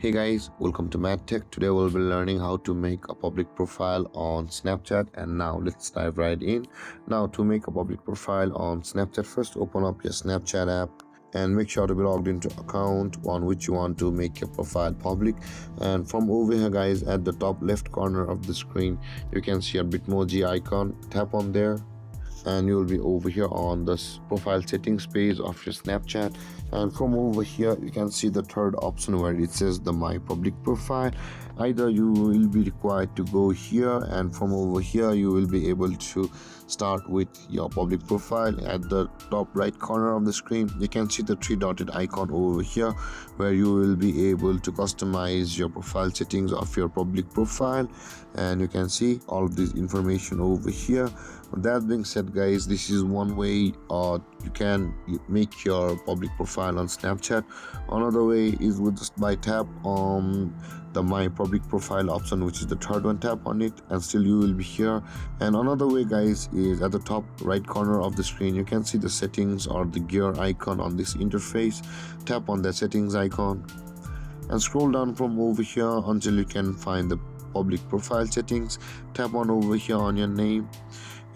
Hey guys, welcome to MadTech. Today we'll be learning how to make a public profile on Snapchat, and now let's dive right in. Now to make a public profile on Snapchat, first open up your Snapchat app and make sure to be logged into account on which you want to make your profile public. And from over here guys, at the top left corner of the screen you can see a Bitmoji icon. Tap on there and you will be over here on this profile settings page of your Snapchat, and from over here you can see the third option where it says the my public profile. Either you will be required to go here, and from over here you will be able to start with your public profile. At the top right corner of the screen you can see the three dotted icon over here where you will be able to customize your profile settings of your public profile, and you can see all of this information over here. That being said guys, this is one way you can make your public profile on Snapchat. Another way is with just by tap on the my public profile option, which is the third one. Tap on it and still you will be here. And another way guys is at the top right corner of the screen you can see the settings or the gear icon on this interface. Tap on the settings icon and scroll down from over here until you can find the public profile settings. Tap on over here on your name,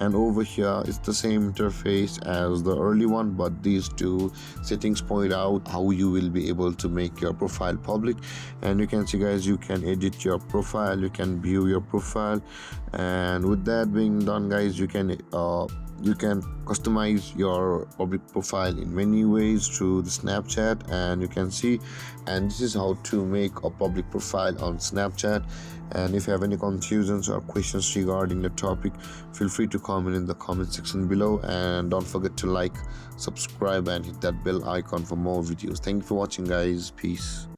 and over here it's the same interface as the early one, but these two settings point out how you will be able to make your profile public. And you can see guys, you can edit your profile, you can view your profile, and with that being done guys, you can customize your public profile in many ways through the Snapchat, and you can see. And this is how to make a public profile on Snapchat. And if you have any confusions or questions regarding the topic, feel free to comment in the comment section below, and don't forget to like, subscribe and hit that bell icon for more videos. Thank you for watching guys. Peace.